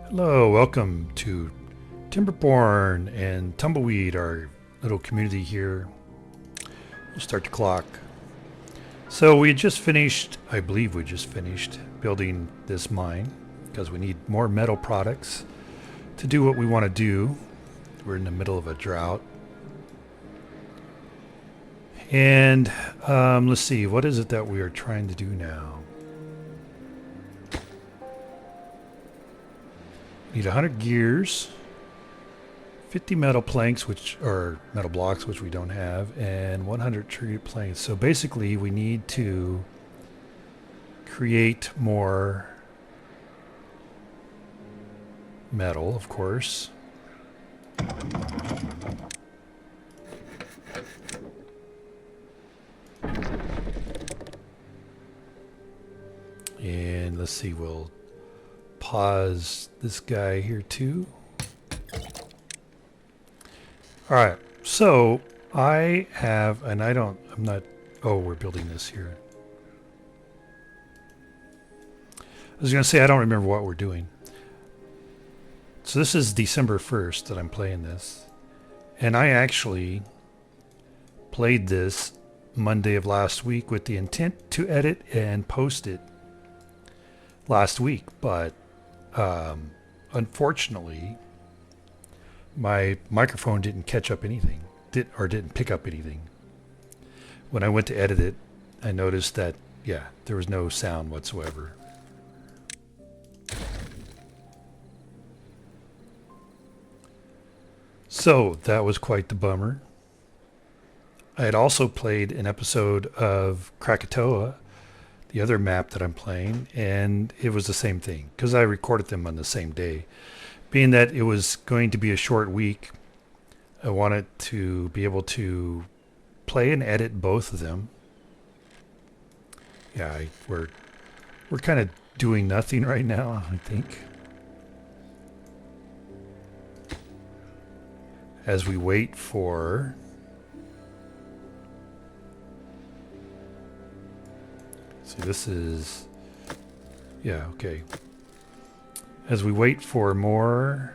Hello, welcome to Timberborn and Tumbleweed, our little community here. We'll start the clock. So we just finished, I believe we just finished building this mine because we need more metal products to do what we want to do. We're in the middle of a drought. And let's see, what is it that we are trying to do now? Need 100 gears, 50 metal planks, which are metal blocks, which we don't have, and 100 treated planks. So basically, we need to create more metal, of course. And let's see, we'll pause this guy here too. All right, so I have, and I'm not, oh, we're building this here. I was going to say, I don't remember what we're doing. So this is December 1st that I'm playing this. And I actually played this Monday of last week with the intent to edit and post it last week, but unfortunately, my microphone didn't catch up anything, didn't pick up anything. When I went to edit it, I noticed that, yeah, there was no sound whatsoever. So that was quite the bummer. I had also played an episode of Krakatoa, the other map that I'm playing, and it was the same thing because I recorded them on the same day. Being that it was going to be a short week, I wanted to be able to play and edit both of them. Yeah, we're kind of doing nothing right now, I think, as we wait for see, this is, yeah, okay. As we wait for more,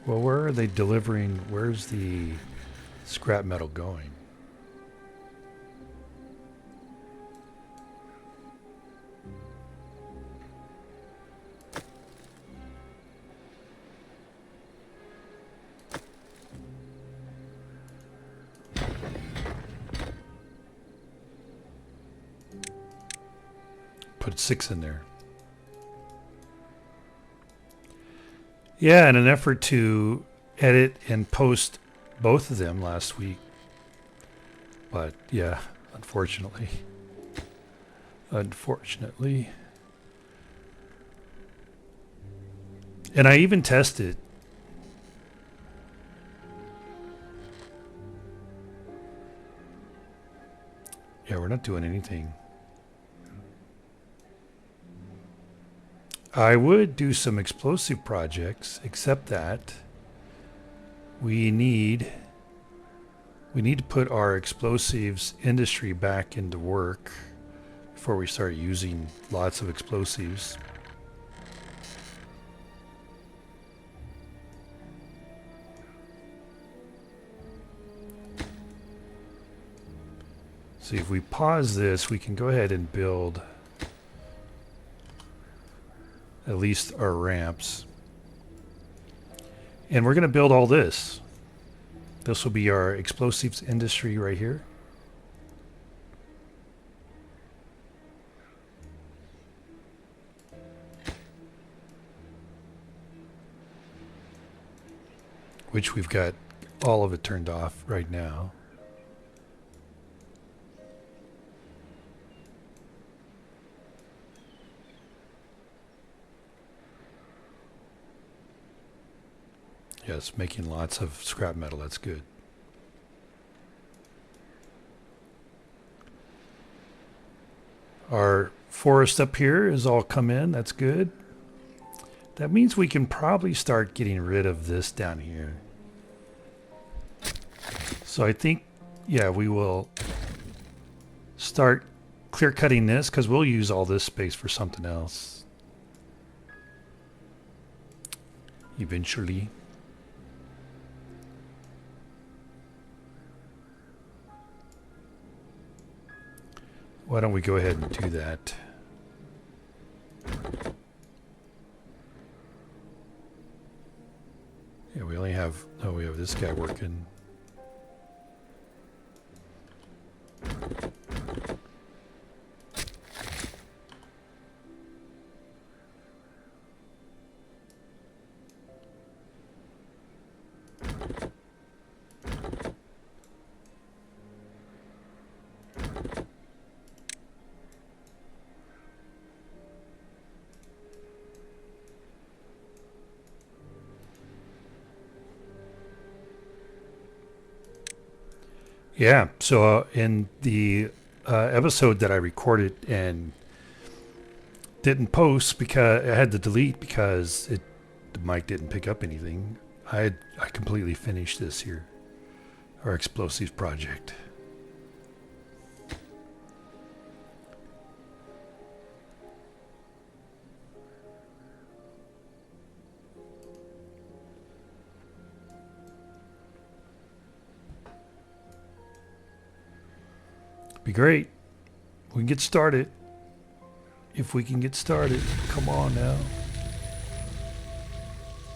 well, where are they delivering? Where's the scrap metal going? Put 6 in there. Yeah, in an effort to edit and post both of them last week. But yeah, unfortunately. Unfortunately. And I even tested. Yeah, we're not doing anything. I would do some explosive projects, except that we need to put our explosives industry back into work before we start using lots of explosives. See, if we pause this, we can go ahead and build at least our ramps. And we're going to build all this. This will be our explosives industry right here. Which we've got all of it turned off right now. Yes, making lots of scrap metal, that's good. Our forest up here is all come in, that's good. That means we can probably start getting rid of this down here. So I think, yeah, we will start clear cutting this because we'll use all this space for something else. eventually. Why don't we go ahead and do that? Yeah, we only have, oh, we have this guy working. Yeah, so in the episode that I recorded and didn't post because I had to delete because the mic didn't pick up anything. I completely finished this here, our explosives project. Be great. We can get started. If we can get started, come on now.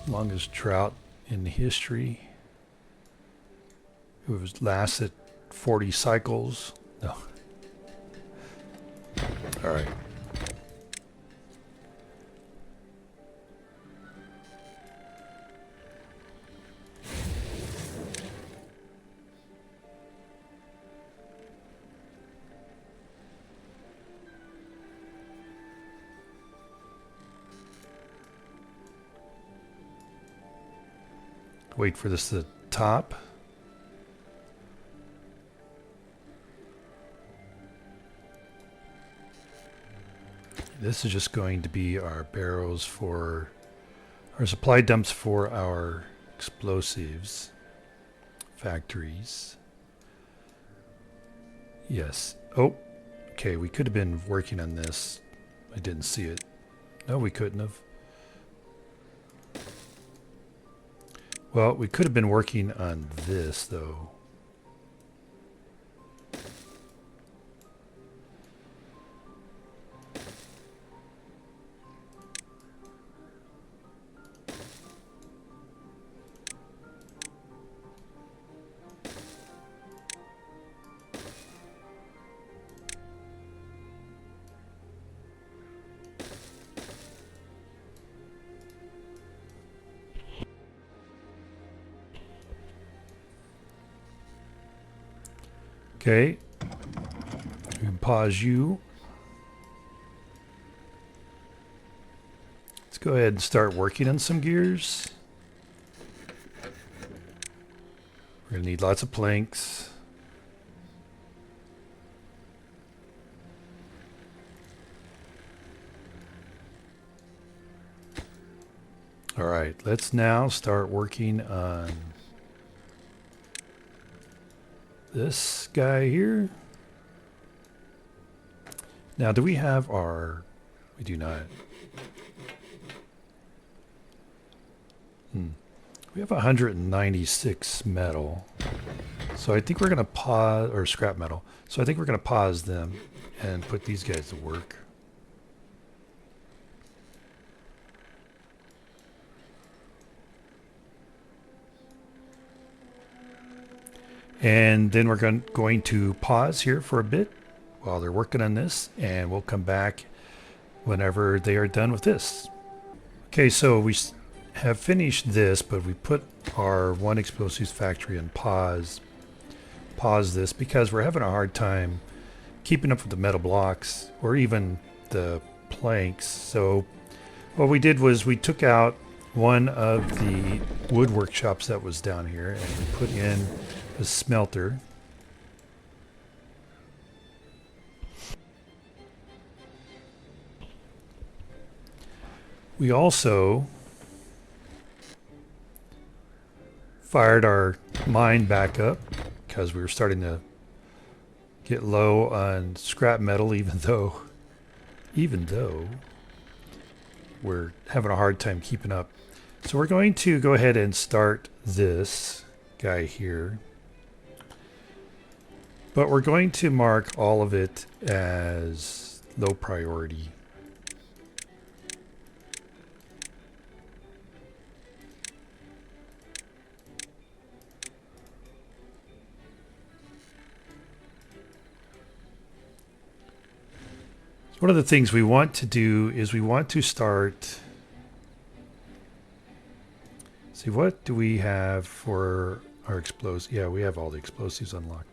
Longest drought in history. It was lasted 40 cycles. No. All right. Wait for this to top. This is just going to be our barrels for our supply dumps for our explosives factories. Yes. Oh, okay. We could have been working on this. I didn't see it. No, we couldn't have. Well, we could have been working on this, though. Okay. We can pause you. Let's go ahead and start working on some gears. We're going to need lots of planks. All right, let's now start working on this guy here. Now, do we have our... We do not. We have 196 metal. So I think we're going to pause... Or scrap metal. So I think we're going to pause them and put these guys to work. And then we're going to pause here for a bit while they're working on this, and we'll come back whenever they are done with this. Okay, so we have finished this, but we put our one explosives factory on pause. Pause this because we're having a hard time keeping up with the metal blocks or even the planks. So what we did was we took out one of the wood workshops that was down here and we put in a smelter. We also fired our mine back up because we were starting to get low on scrap metal, even though we're having a hard time keeping up. So we're going to go ahead and start this guy here. But we're going to mark all of it as low priority. So one of the things we want to do is we want to start. See, what do we have for our explosives? Yeah, we have all the explosives unlocked.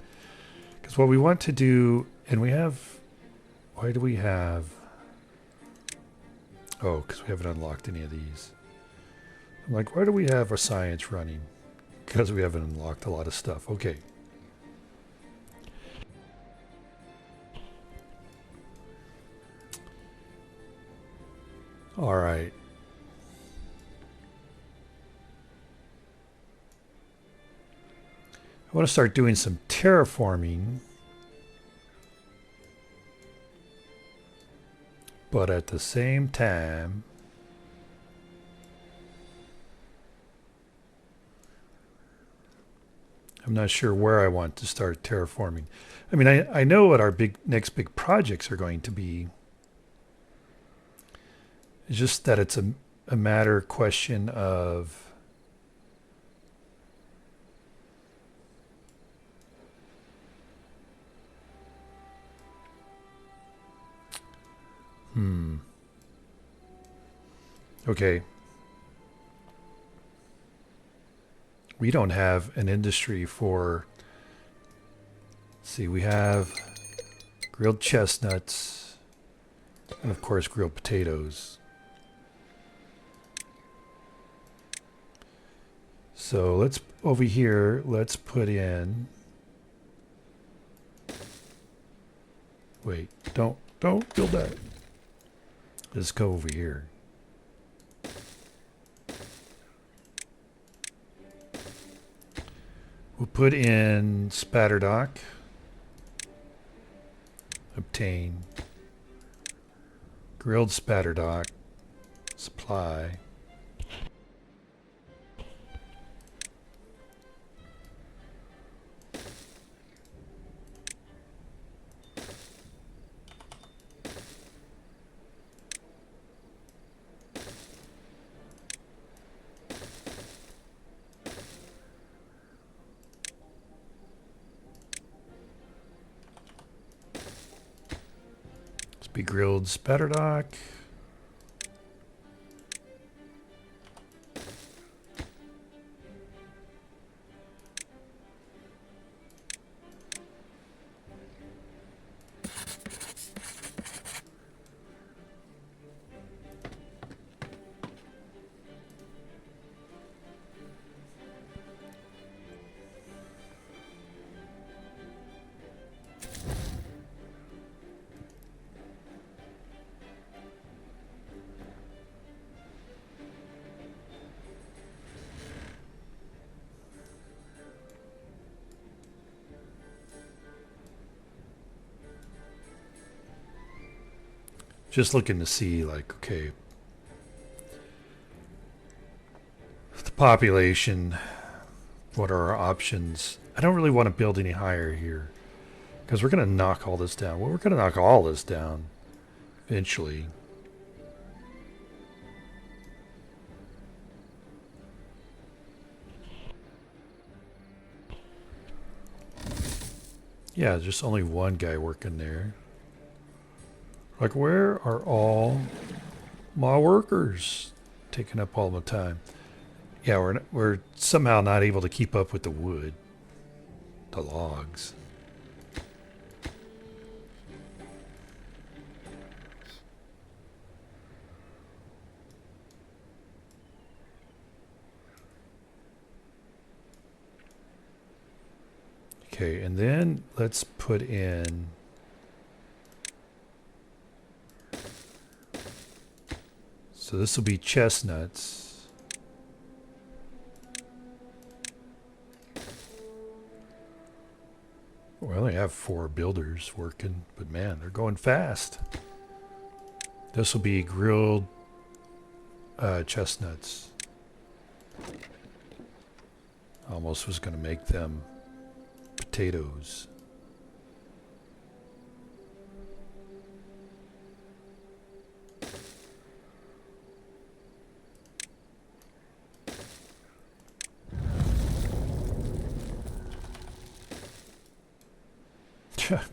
Because what we want to do, and we have, why do we have, oh, because we haven't unlocked any of these. I'm like, why do we have our science running? Because we haven't unlocked a lot of stuff. Okay. All right. I want to start doing some terraforming. But at the same time, I'm not sure where I want to start terraforming. I mean, I know what our next big projects are going to be. It's just that it's a matter question of okay. We don't have an industry for, see, we have grilled chestnuts and of course grilled potatoes. So let's, over here, let's put in, wait, don't build that. Let's go over here. We'll put in spadderdock. Obtain. Grilled spadderdock. Supply. Be grilled spadderdock. Just looking to see, like, okay, the population, what are our options? I don't really want to build any higher here because we're going to knock all this down. Well, we're going to knock all this down eventually. Yeah, there's just only one guy working there. Like, where are all my workers taking up all the time? Yeah, we're somehow not able to keep up with the wood, the logs. Okay, and then let's put in so this will be chestnuts. We only have 4 builders working, but man, they're going fast. This will be grilled chestnuts. Almost was going to make them potatoes.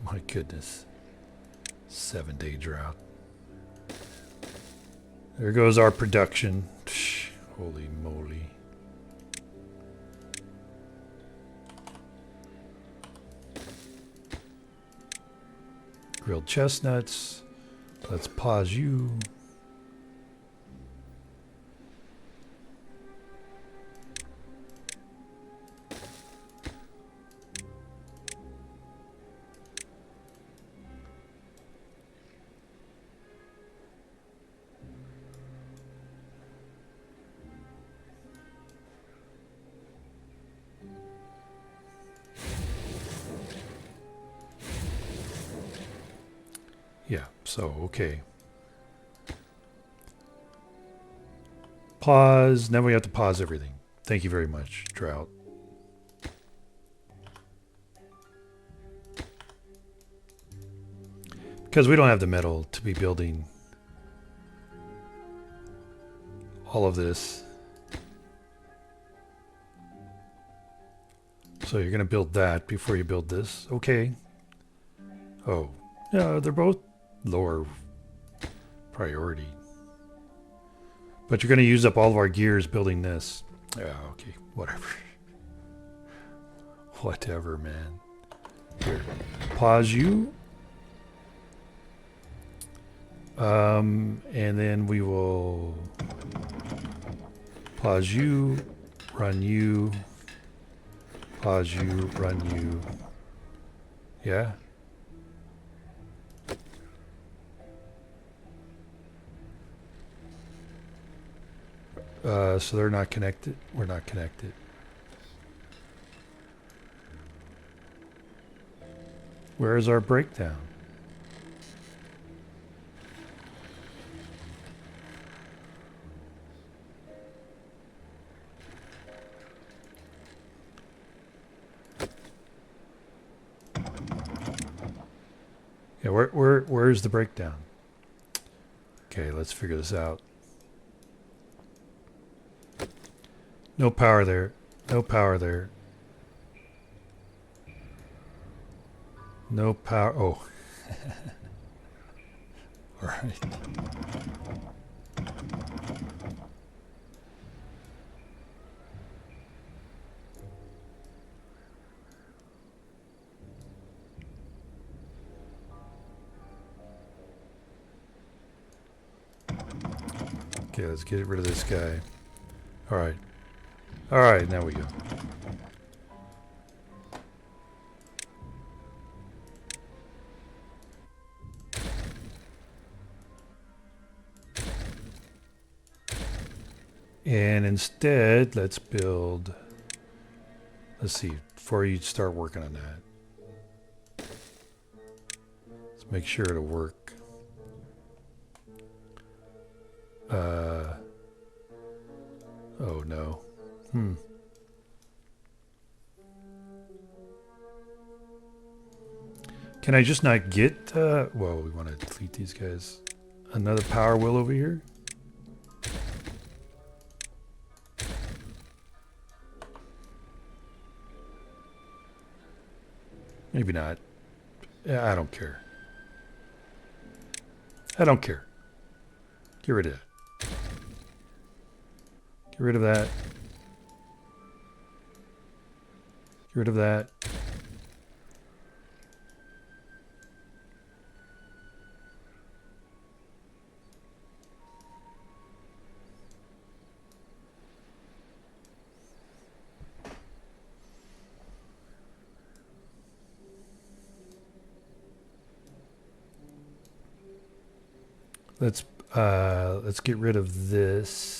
My goodness. 7-day drought. There goes our production. Holy moly. Grilled chestnuts. Let's pause you. Yeah, so, okay. Pause. Now we have to pause everything. Thank you very much, Drought. Because we don't have the metal to be building all of this. So you're going to build that before you build this. Okay. Oh. Yeah, they're both lower priority. But you're going to use up all of our gears building this. Yeah, okay. Whatever. Whatever, man. Here. Pause you. And then we will pause you, run you, pause you, run you. Yeah. So they're not connected. We're not connected. Where is our breakdown? Yeah, where's the breakdown? Okay, let's figure this out. No power there. No power there. No power. Oh. All right. Okay, let's get rid of this guy. All right. All right, now we go. And instead, let's build, let's see, before you start working on that, let's make sure it'll work. Oh no. Can I just not get, well, we want to delete these guys. Another power wheel over here. Maybe not. Yeah, I don't care. I don't care. Get rid of that. Get rid of that. Get rid of that. Let's get rid of this.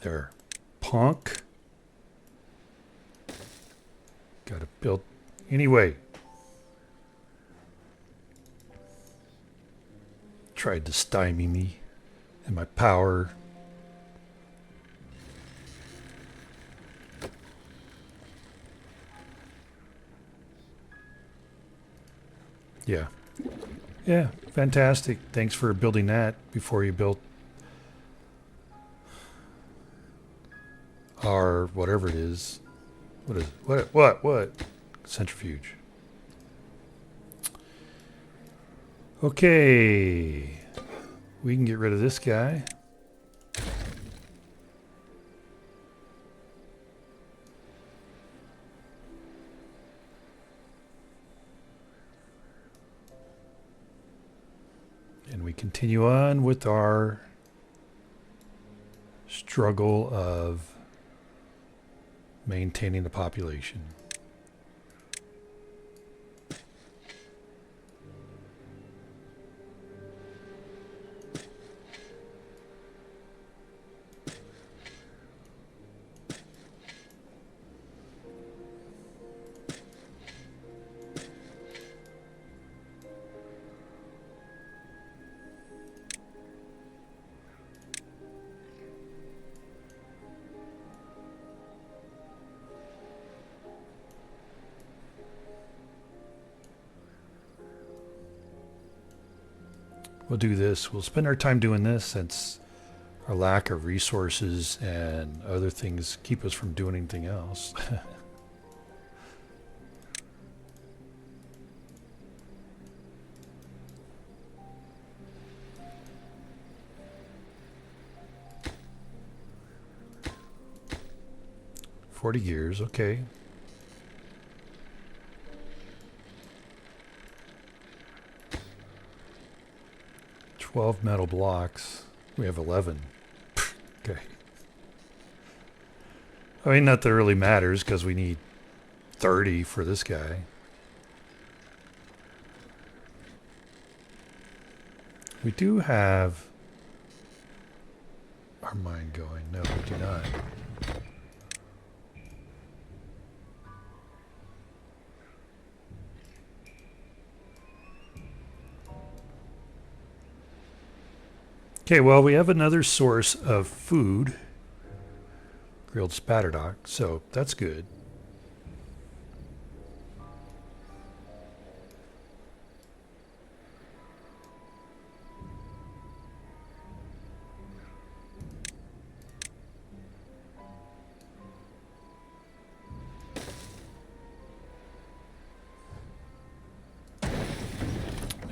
There. Punk. Gotta build. Anyway. Tried to stymie me and my power. Yeah. Yeah, fantastic. Thanks for building that before you built our whatever it is. What is it? What? Centrifuge. Okay. We can get rid of this guy. And we continue on with our struggle of maintaining the population. We'll do this. We'll spend our time doing this since our lack of resources and other things keep us from doing anything else. $40 gears, okay. $12 metal blocks. We have 11. Okay. I mean, not that it really matters because we need 30 for this guy. We do have our mine going. No, we do not. Okay, well, we have another source of food, grilled spadderdock, so that's good.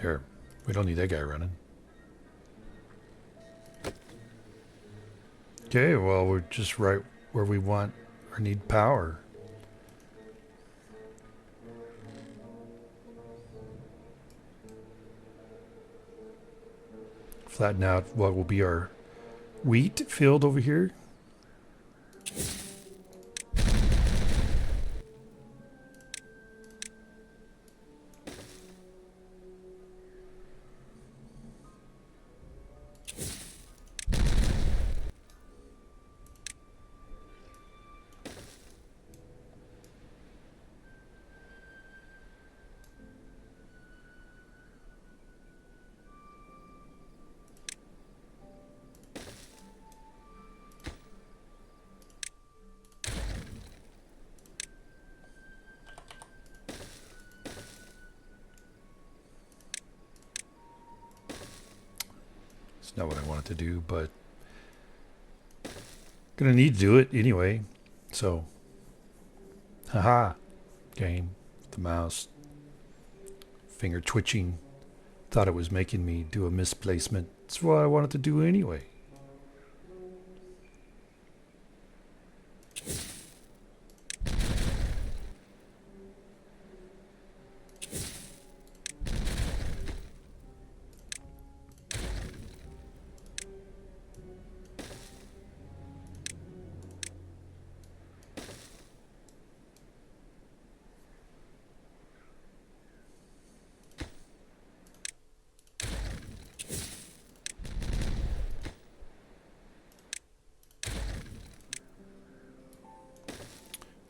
There, we don't need that guy running. Okay, well, we're just right where we want or need power. Flatten out what will be our wheat field over here. It's not what I wanted to do, but gonna need to do it anyway. So, haha, game, the mouse, finger twitching, thought it was making me do a misplacement. That's what I wanted to do anyway.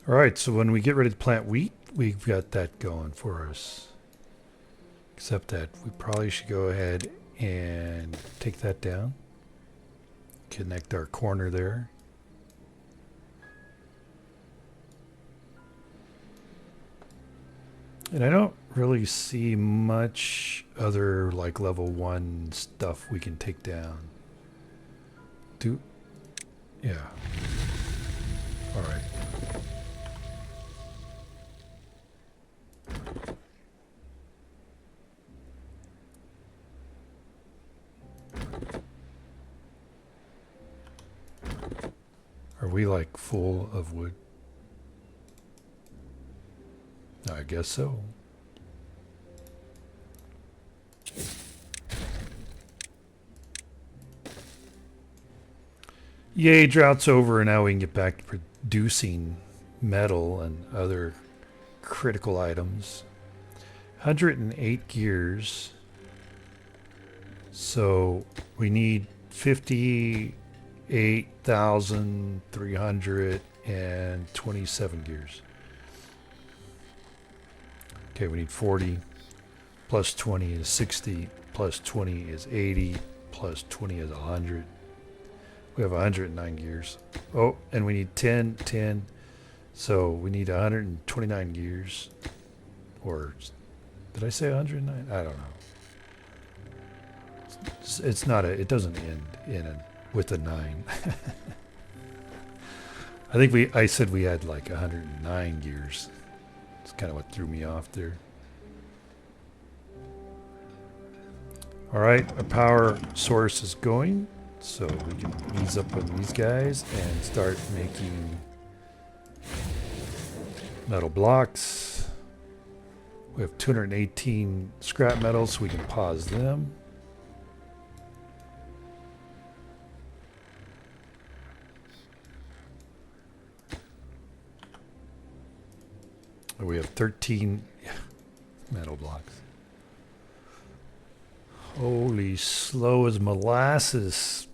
All right, so when we get ready to plant wheat, we've got that going for us. Except that we probably should go ahead and take that down. Connect our corner there. And I don't really see much other like level 1 stuff we can take down. Yeah. All right. Are we like full of wood? I guess so. Yay, drought's over, and now we can get back to producing metal and other critical items. 108 gears. So we need 58,327 gears. Okay, we need 40. Plus 20 is 60. Plus 20 is 80. Plus 20 is 100. We have 109 gears. Oh, and we need 10. So we need 129 gears. Or did I say 109? I don't know. It's not it doesn't end with a 9. I said we had like 109 gears. It's kind of what threw me off there. All right, our power source is going, so we can ease up on these guys and start making metal blocks. We have 218 scrap metals, so we can pause them. We have 13 metal blocks. Holy, slow as molasses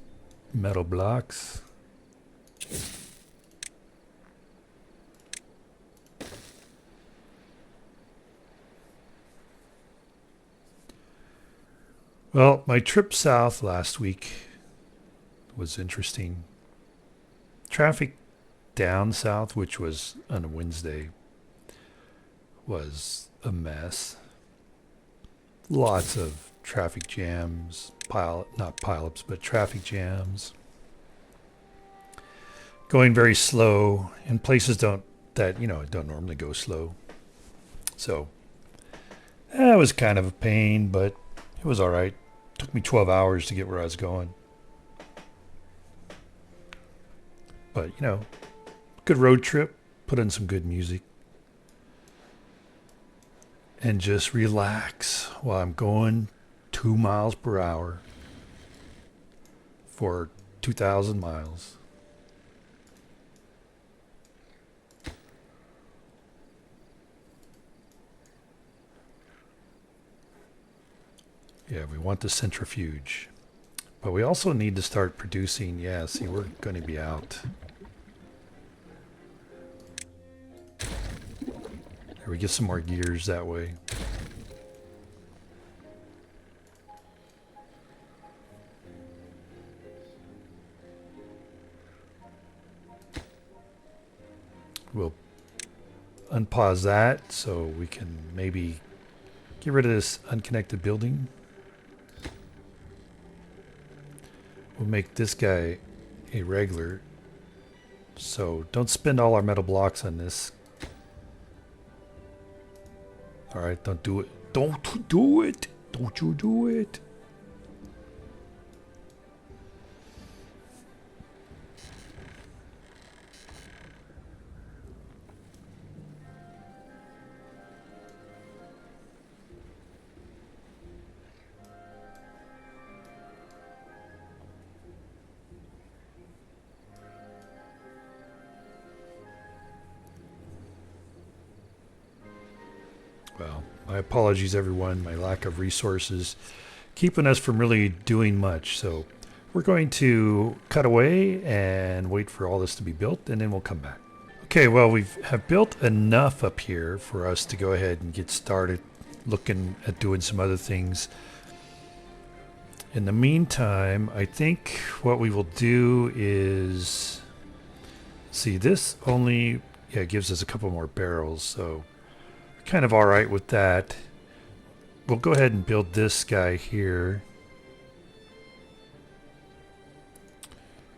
metal blocks. Well, my trip south last week was interesting. Traffic down south, which was on a Wednesday, was a mess. Lots of traffic jams, not pileups, but traffic jams. Going very slow in places don't normally go slow. So that was kind of a pain, but it was all right. Took me 12 hours to get where I was going. But, good road trip. Put in some good music. And just relax while I'm going 2 miles per hour for 2,000 miles. Yeah, we want the centrifuge. But we also need to start producing. Yeah, see, we're going to be out. Here, we get some more gears that way. We'll unpause that so we can maybe get rid of this unconnected building. We'll make this guy a regular. So don't spend all our metal blocks on this. All right, don't do it. Don't do it. Don't you do it. Well, my apologies, everyone. My lack of resources keeping us from really doing much. So we're going to cut away and wait for all this to be built, and then we'll come back. Okay, well, have built enough up here for us to go ahead and get started looking at doing some other things. In the meantime, I think what we will do is see this only gives us a couple more barrels, so kind of all right with that. We'll go ahead and build this guy here.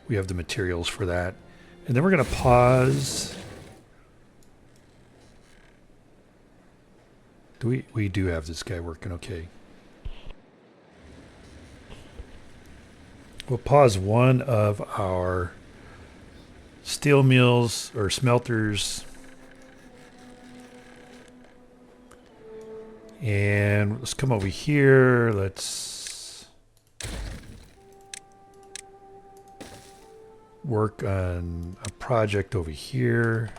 We have the materials for that. And then we're going to pause. We do have this guy working okay. We'll pause one of our steel mills or smelters. And let's come over here. Let's work on a project over here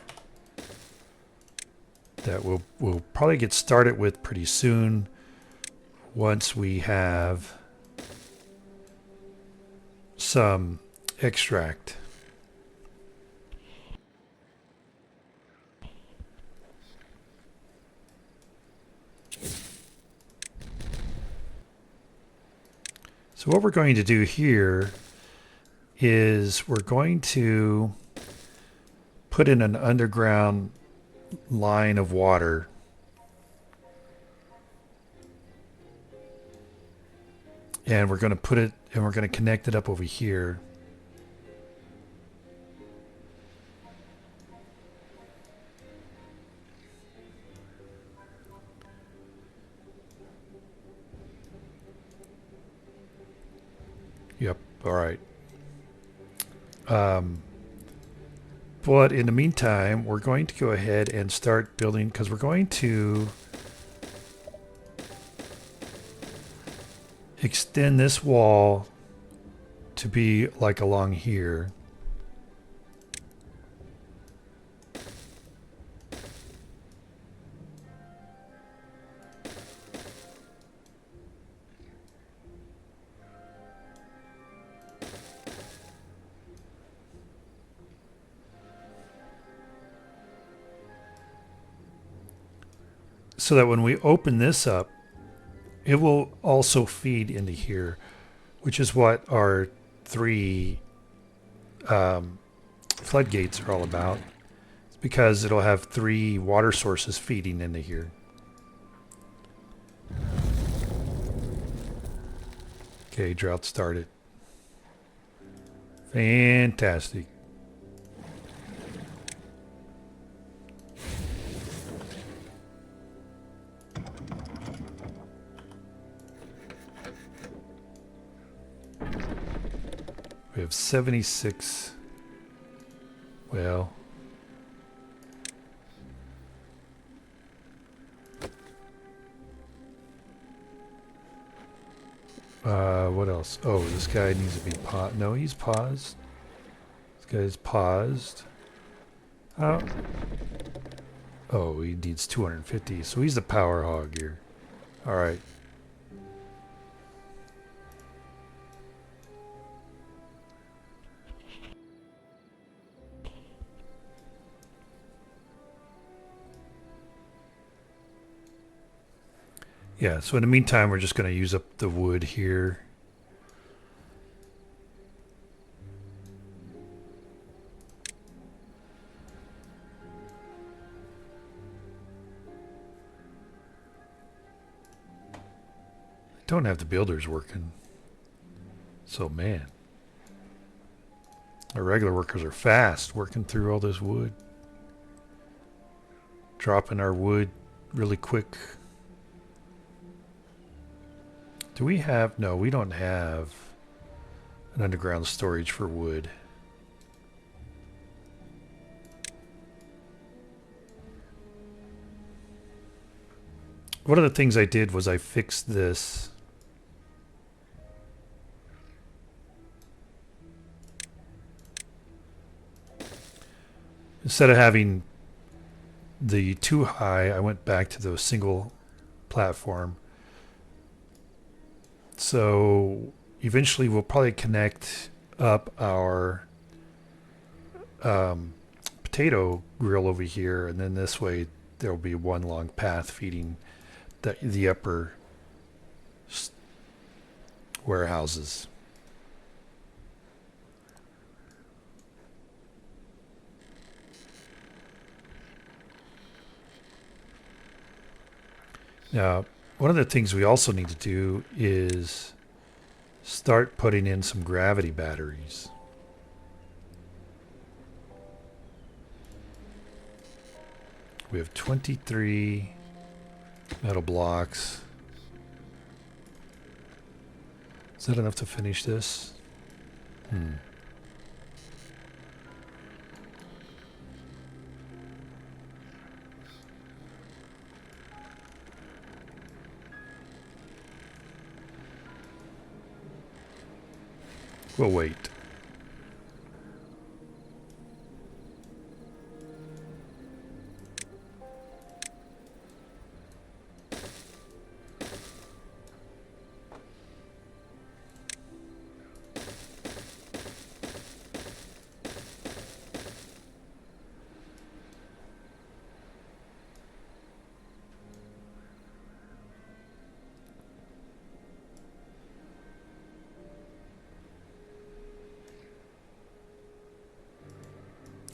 that we'll probably get started with pretty soon once we have some extract. So what we're going to do here is we're going to put in an underground line of water. And we're going to put it, and we're going to connect it up over here. Yep, all right. But in the meantime, we're going to go ahead and start building, because we're going to extend this wall to be like along here. So that when we open this up, it will also feed into here, which is what our 3 floodgates are all about. It's because it'll have 3 water sources feeding into here. Okay, drought started. Fantastic. We have 76. Well, what else? Oh, this guy needs to be paused. No, he's paused. This guy's paused. Oh, he needs 250. So he's the power hog here. All right. Yeah, so in the meantime, we're just going to use up the wood here. I don't have the builders working. So, man. Our regular workers are fast working through all this wood. Dropping our wood really quick. Do we have... No, we don't have an underground storage for wood. One of the things I did was I fixed this. Instead of having the 2 high, I went back to the single platform. So eventually we'll probably connect up our potato grill over here, and then this way there will be one long path feeding the upper warehouses. Now, one of the things we also need to do is start putting in some gravity batteries. We have 23 metal blocks. Is that enough to finish this? We'll wait.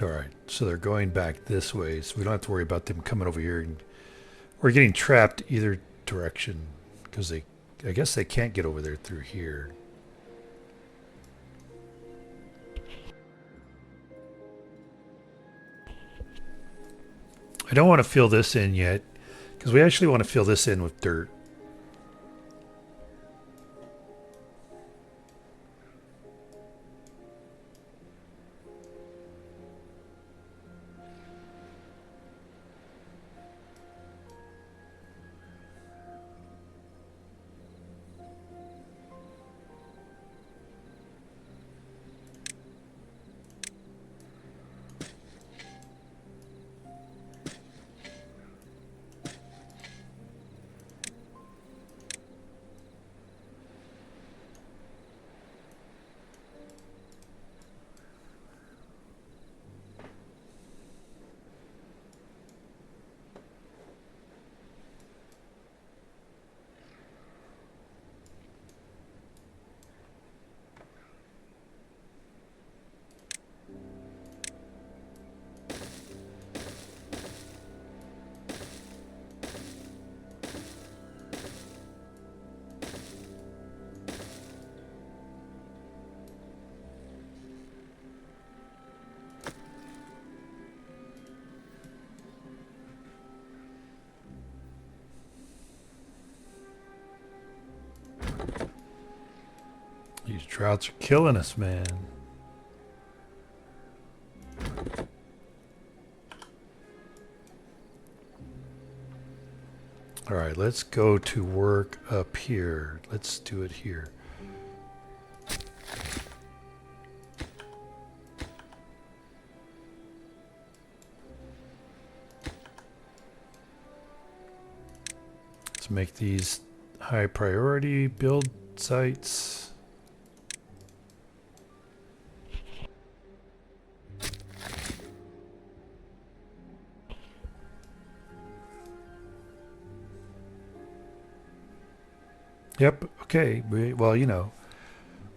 All right, so they're going back this way, so we don't have to worry about them coming over here. And we're getting trapped either direction because I guess they can't get over there through here. I don't want to fill this in yet because we actually want to fill this in with dirt. These droughts are killing us, man. All right, let's go to work up here. Let's do it here. Let's make these high priority build sites. Yep, okay. Well, you know,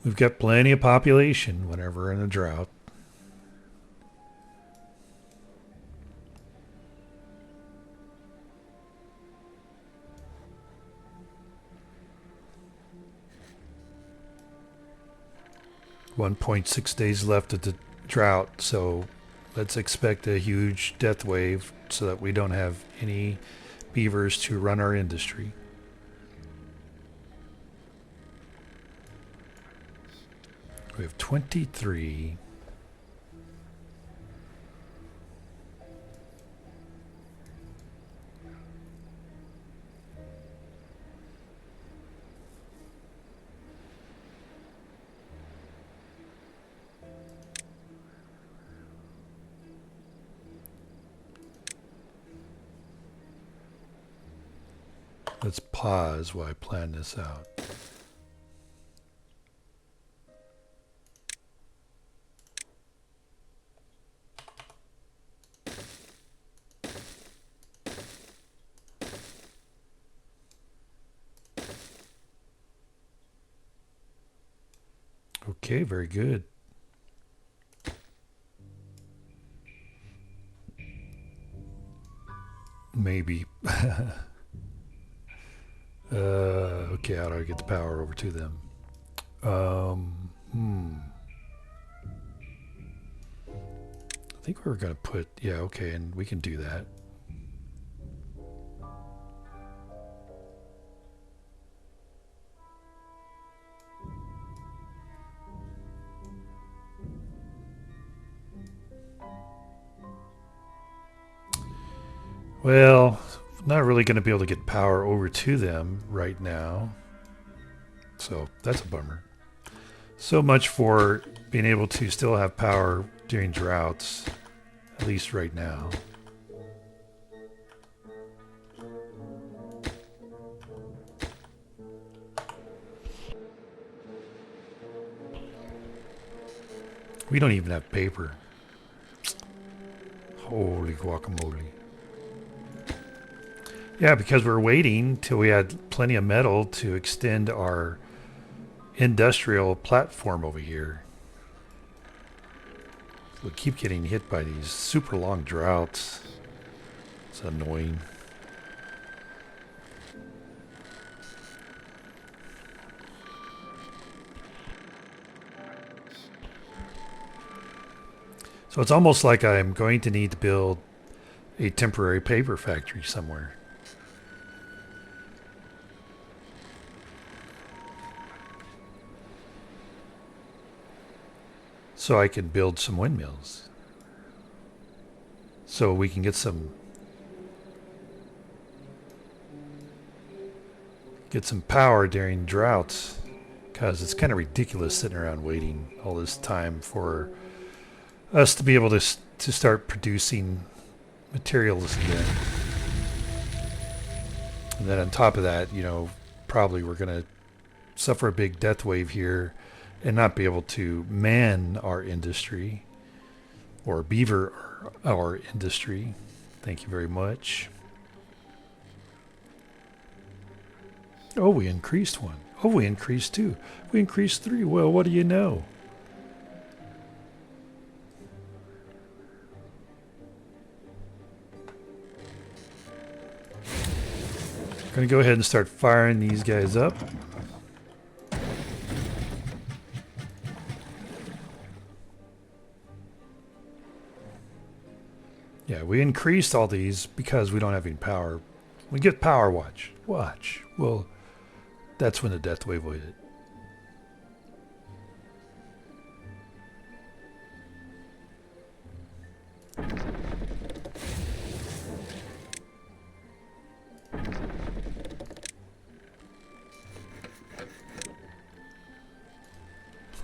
we've got plenty of population whenever in a drought. .6 days left of the drought, so let's expect a huge death wave so that we don't have any beavers to run our industry. We have 23. Let's pause while I plan this out. Okay, very good. Maybe. Okay, how do I get the power over to them? I think we were going to put, yeah, okay, and we can do that. Well, not really going to be able to get power over to them right now. So that's a bummer. So much for being able to still have power during droughts, at least right now. We don't even have paper. Holy guacamole. Yeah, because we're waiting till we had plenty of metal to extend our industrial platform over here. We keep getting hit by these super long droughts. It's annoying. So it's almost like I'm going to need to build a temporary paper factory somewhere. So I can build some windmills. So we can get some power during droughts, because it's kind of ridiculous sitting around waiting all this time for us to be able to start producing materials again. And then on top of that, you know, probably we're going to suffer a big death wave here and not be able to man our industry or beaver our industry. Thank you very much. Oh, we increased one. Oh, we increased two. We increased three. Well, what do you know? I'm going to go ahead and start firing these guys up. Yeah, we increased all these because we don't have any power. We get power, watch. Well, that's when the death wave will hit.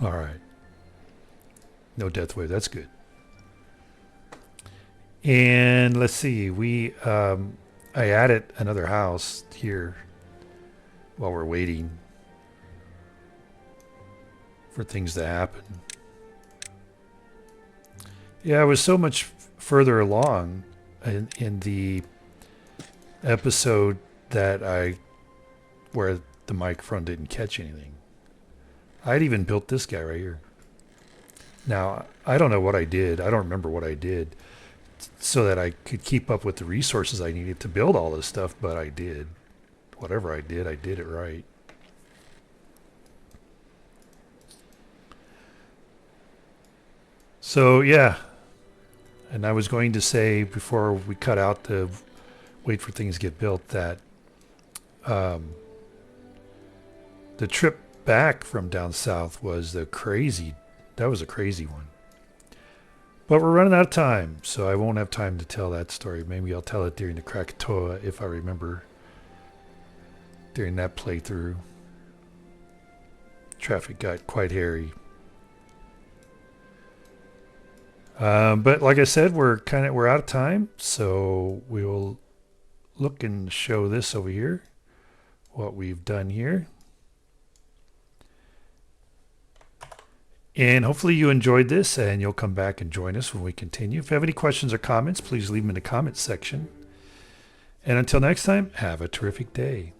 All right. No death wave. That's good. And let's see. I added another house here while we're waiting for things to happen. Yeah, I was so much further along in the episode that where the microphone didn't catch anything. I'd even built this guy right here. Now, I don't know what I did. I don't remember what I did so that I could keep up with the resources I needed to build all this stuff, but I did. Whatever I did it right. So, yeah. And I was going to say, before we cut out to wait for things to get built, that the trip back from down south was that was a crazy one. But we're running out of time, so I won't have time to tell that story. Maybe I'll tell it during the Krakatoa if I remember during that playthrough. Traffic got quite hairy. But like I said, we're out of time, so we will look and show this over here, what we've done here. And hopefully you enjoyed this and you'll come back and join us when we continue. If you have any questions or comments, please leave them in the comments section. And until next time, have a terrific day.